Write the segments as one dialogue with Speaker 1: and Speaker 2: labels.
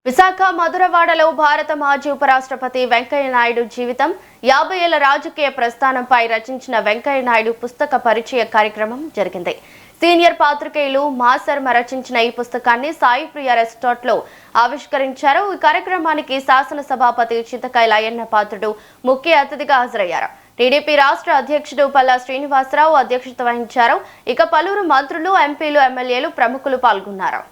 Speaker 1: విశాఖ మధురవాడలో భారత మాజీ ఉపరాష్ట్రపతి వెంకయ్య నాయుడు జీవితం 50 ఏళ్ల రాజకీయ ప్రస్థానంపై రచించిన వెంకయ్య నాయుడు పుస్తక పరిచయ కార్యక్రమం జరిగింది. సీనియర్ పాత్రికేయులు మాసర్మ రచించిన ఈ పుస్తకాన్ని సాయి ప్రియ రెస్టార్ట్ లో ఆవిష్కరించారు. ఈ కార్యక్రమానికి శాసన సభాపతి చింతకాయల అయ్యన్న పాత్రుడు ముఖ్య అతిథిగా హాజరయ్యారు. టీడీపీ రాష్ట్ర అధ్యక్షుడు పల్లా శ్రీనివాసరావు అధ్యక్షత వహించారు. ఇక పలువురు మంత్రులు, ఎంపీలు, ఎమ్మెల్యేలు, ప్రముఖులు పాల్గొన్నారు.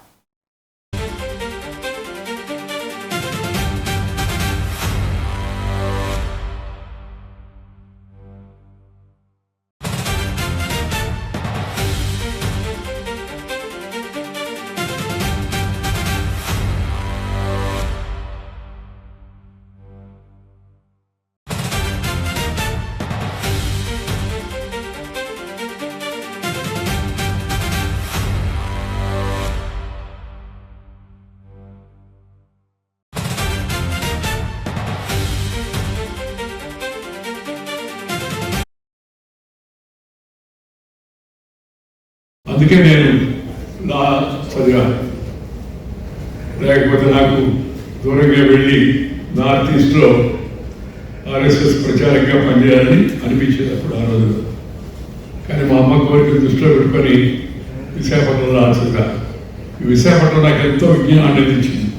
Speaker 2: అందుకే నేను కొద్దిగా లేకపోతే నాకు దూరంగా వెళ్ళి నార్త్ ఈస్ట్లో ఆర్ఎస్ఎస్ ప్రచారంగా పనిచేయాలని అనిపించేది అప్పుడు ఆ రోజు. కానీ మా అమ్మ కోరిక దృష్టిలో పెట్టుకొని విశాఖపట్నంలో ఆశగా ఈ విశాఖపట్నం నాకు ఎంతో విజ్ఞానాన్ని అందించింది,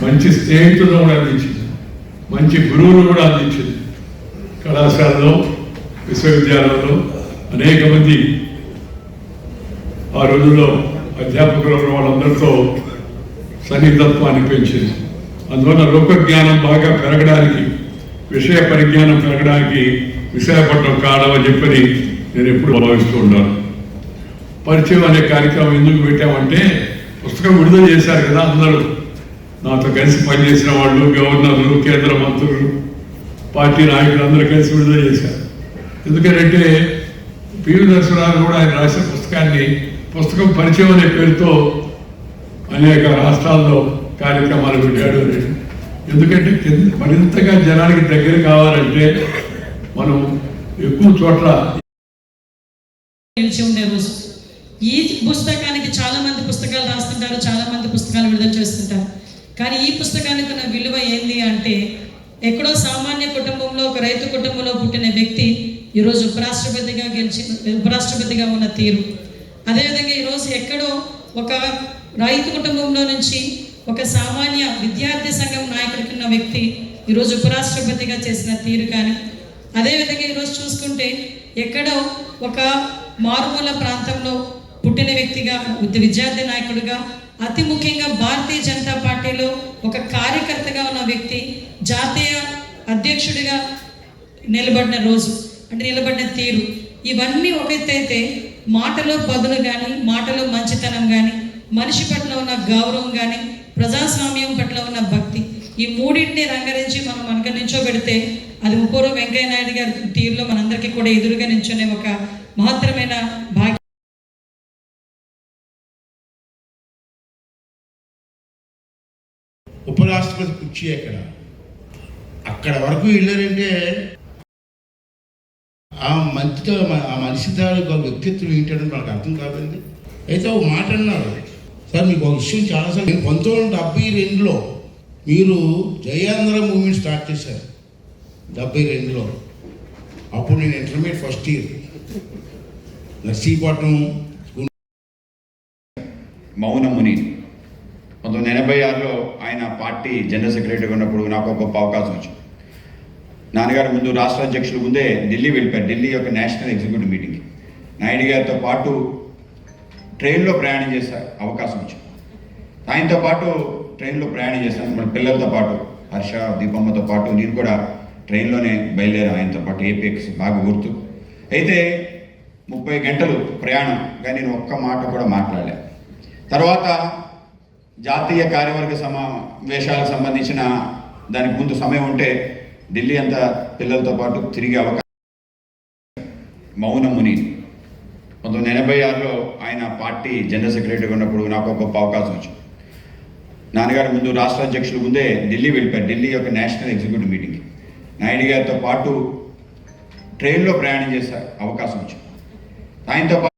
Speaker 2: మంచి స్నేహితులను కూడా అందించింది, మంచి గురువులు కూడా అందించింది. కళాశాలలో, విశ్వవిద్యాలయంలో అనేక మంది ఆ రోజుల్లో అధ్యాపకులు వాళ్ళందరితో సన్నిహితత్వాన్ని పెంచింది. అందువల్ల లోకజ్ఞానం బాగా పెరగడానికి, విషయ పరిజ్ఞానం పెరగడానికి విశాఖపట్నం కారణం అని చెప్పని నేను ఎప్పుడు భావిస్తూ ఉన్నాను. పరిచయం అనే కార్యక్రమం ఎందుకు పెట్టామంటే, పుస్తకం విడుదల చేశారు కదా, అందరూ నాతో కలిసి పనిచేసిన వాళ్ళు, గవర్నర్లు, కేంద్ర మంత్రులు, పార్టీ నాయకులు అందరూ కలిసి విడుదల చేశారు. ఎందుకంటే పివి నరసింహారావు కూడా ఆయన రాసిన పుస్తకం పరిచయం అనే పేరుతో అనేక రాష్ట్రాల్లో కార్యక్రమాలు పెట్టాడు. ఎందుకంటే మరింతగా జనానికి దగ్గర కావాలంటే మనం ఎక్కువ చోట్ల
Speaker 3: ఉండే రోజు. ఈ పుస్తకానికి చాలా మంది పుస్తకాలు రాస్తుంటారు, చాలా మంది పుస్తకాలు విడుదల చేస్తుంటారు. కానీ ఈ పుస్తకానికి ఉన్న విలువ ఏంది అంటే, ఎక్కడో సామాన్య కుటుంబంలో, ఒక రైతు కుటుంబంలో పుట్టిన వ్యక్తి ఈరోజు ఉపరాష్ట్రపతిగా ఉన్న తీరు, అదేవిధంగా ఈరోజు ఎక్కడో ఒక రైతు కుటుంబంలో నుంచి ఒక సామాన్య విద్యార్థి సంఘం నాయకుడికి ఉన్న వ్యక్తి ఈరోజు ఉపరాష్ట్రపతిగా చేసిన తీరు, కానీ అదేవిధంగా ఈరోజు చూసుకుంటే ఎక్కడో ఒక మారుమూల ప్రాంతంలో పుట్టిన వ్యక్తిగా, విద్యార్థి నాయకుడిగా, అతి ముఖ్యంగా భారతీయ జనతా పార్టీలో ఒక కార్యకర్తగా ఉన్న వ్యక్తి జాతీయ అధ్యక్షుడిగా నిలబడిన రోజు, అంటే నిలబడిన తీరు, ఇవన్నీ ఒక ఎత్తైతే మాటలో పదులు కానీ, మాటలో మంచితనం కానీ, మనిషి పట్ల ఉన్న గౌరవం కానీ, ప్రజాస్వామ్యం పట్ల ఉన్న భక్తి, ఈ మూడింటిని రంగరించి మనం మనకు నించోబెడితే అది ముప్పూరు వెంకయ్య నాయుడు గారి తీరులో మనందరికీ కూడా ఎదురుగా నించునే ఒక మహత్తరమైన భాగ్యం.
Speaker 4: ఉపరాష్ట్రపతి కుర్చీ అక్కడ వరకు వెళ్ళారంటే ఆ మనిషి తాలూకు వ్యక్తిత్వం ఏంటంటే మనకు అర్థం కాదండి. అయితే ఒక మాట అన్నారు సార్, మీకు ఒక విషయం చాలాసార్లు, నేను 1972లో మీరు జయాంధ్ర మూవ్మెంట్ స్టార్ట్ చేశారు. 72లో అప్పుడు నేను ఇంటర్మీడియట్ ఫస్ట్ ఇయర్, నర్సీపట్నం.
Speaker 5: మౌనముని 1986లో ఆయన పార్టీ జనరల్ సెక్రటరీగా ఉన్నప్పుడు నాకు ఒక గొప్ప అవకాశం వచ్చింది. నాన్నగారు ముందు రాష్ట్ర అధ్యక్షుల ముందే ఢిల్లీ వెళ్ళిపోయారు. ఢిల్లీ యొక్క నేషనల్ ఎగ్జిక్యూటివ్ మీటింగ్కి నాయుడు గారితో పాటు ట్రైన్లో ప్రయాణం చేసే అవకాశం వచ్చింది. ఆయనతో పాటు ట్రైన్లో ప్రయాణం చేశాను. మన పిల్లలతో పాటు హర్ష, దీపమ్మతో పాటు నేను కూడా ట్రైన్లోనే బయలుదేరాను ఆయనతో పాటు. ఏపీఎక్స్ బాగా గుర్తు. అయితే 30 గంటలు ప్రయాణం, కానీ నేను ఒక్క మాట కూడా మాట్లాడలే. తర్వాత జాతీయ కార్యవర్గ సమావేశాలకు సంబంధించిన దానికి ముందు సమయం ఉంటే ఢిల్లీ అంతా పిల్లలతో పాటు తిరిగే అవకాశం. మౌనముని 1986లో ఆయన పార్టీ జనరల్ సెక్రటరీగా ఉన్నప్పుడు నాకు ఒక గొప్ప అవకాశం వచ్చింది. నాన్నగారు ముందు రాష్ట్ర అధ్యక్షుల ముందే ఢిల్లీ వెళ్ళిపోయారు. ఢిల్లీ యొక్క నేషనల్ ఎగ్జిక్యూటివ్ మీటింగ్కి నాయుడు గారితో పాటు ట్రైన్లో ప్రయాణం చేసే అవకాశం వచ్చింది. ఆయనతో పాటు